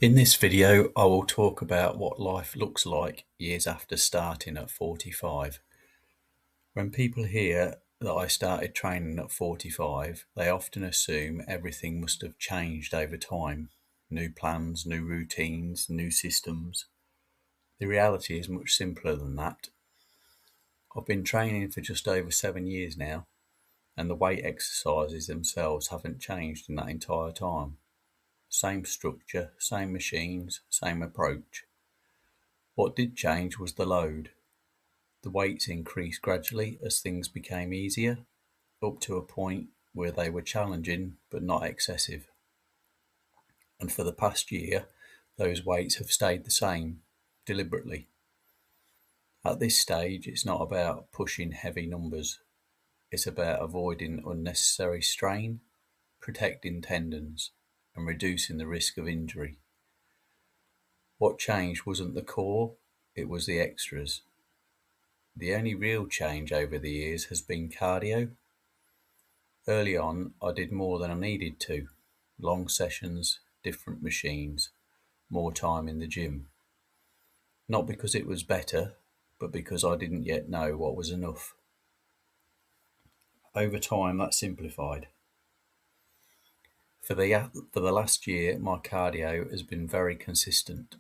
In this video, I will talk about what life looks like years after starting at 45. When people hear that I started training at 45, they often assume everything must have changed over time. New plans, new routines, new systems. The reality is much simpler than that. I've been training for just over 7 years now, and the weight exercises themselves haven't changed in that entire time. Same structure, same machines, same approach. What did change was the load. The weights increased gradually as things became easier, up to a point where they were challenging but not excessive. And for the past year, those weights have stayed the same, deliberately. At this stage, it's not about pushing heavy numbers. It's about avoiding unnecessary strain, protecting tendons, and reducing the risk of injury. What changed wasn't the core, it was the extras. The only real change over the years has been cardio. Early on, I did more than I needed to. Long sessions, different machines, more time in the gym. Not because it was better, but because I didn't yet know what was enough. Over time, that simplified. For the last year, my cardio has been very consistent.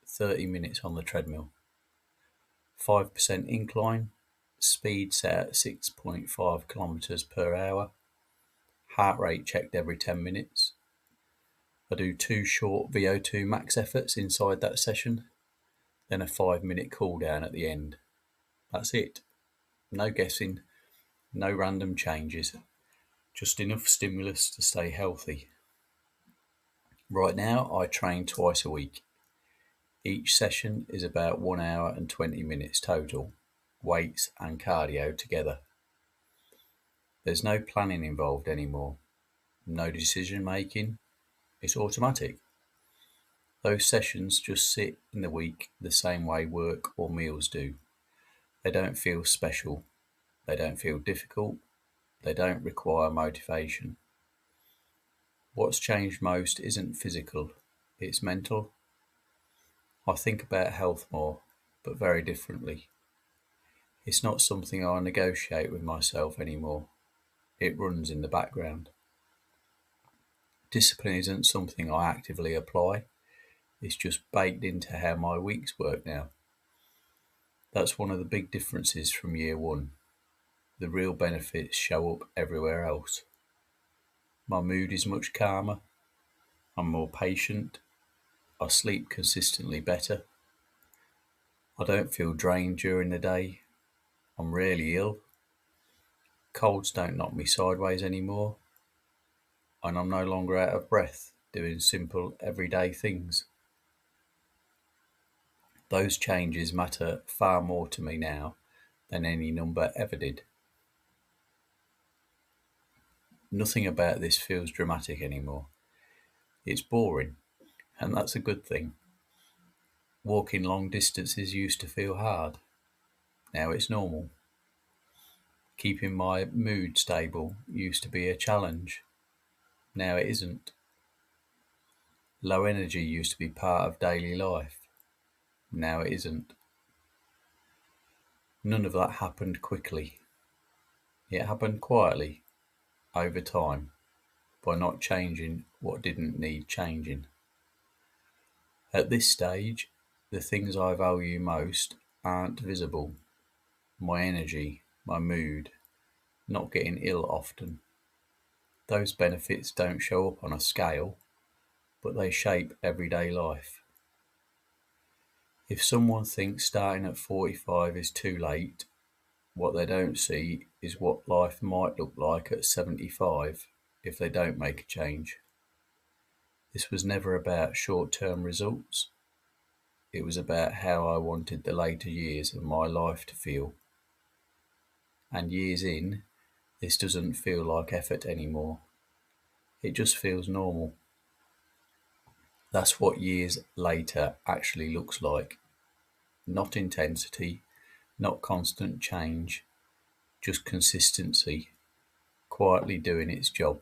30 minutes on the treadmill. 5% incline, speed set at 6.5 kilometers per hour, heart rate checked every 10 minutes. I do 2 short VO2 max efforts inside that session, then a 5-minute cool down at the end. That's it. No guessing, no random changes, just enough stimulus to stay healthy. Right now, I train twice a week. Each session is about 1 hour and 20 minutes total, weights and cardio together. There's no planning involved anymore, no decision making, it's automatic. Those sessions just sit in the week the same way work or meals do. They don't feel special, they don't feel difficult, they don't require motivation. What's changed most isn't physical, it's mental. I think about health more, but very differently. It's not something I negotiate with myself anymore. It runs in the background. Discipline isn't something I actively apply. It's just baked into how my weeks work now. That's one of the big differences from year one. The real benefits show up everywhere else. My mood is much calmer. I'm more patient. I sleep consistently better. I don't feel drained during the day. I'm rarely ill. Colds don't knock me sideways anymore. And I'm no longer out of breath doing simple everyday things. Those changes matter far more to me now than any number ever did. Nothing about this feels dramatic anymore. It's boring, and that's a good thing. Walking long distances used to feel hard. Now it's normal. Keeping my mood stable used to be a challenge. Now it isn't. Low energy used to be part of daily life. Now it isn't. None of that happened quickly. It happened quietly, over time, by not changing what didn't need changing. At this stage, the things I value most aren't visible. My energy, my mood, not getting ill often. Those benefits don't show up on a scale, but they shape everyday life. If someone thinks starting at 45 is too late, what they don't see is what life might look like at 75 if they don't make a change. This was never about short-term results. It was about how I wanted the later years of my life to feel. And years in, this doesn't feel like effort anymore. It just feels normal. That's what years later actually looks like. Not intensity, not constant change, just consistency, quietly doing its job.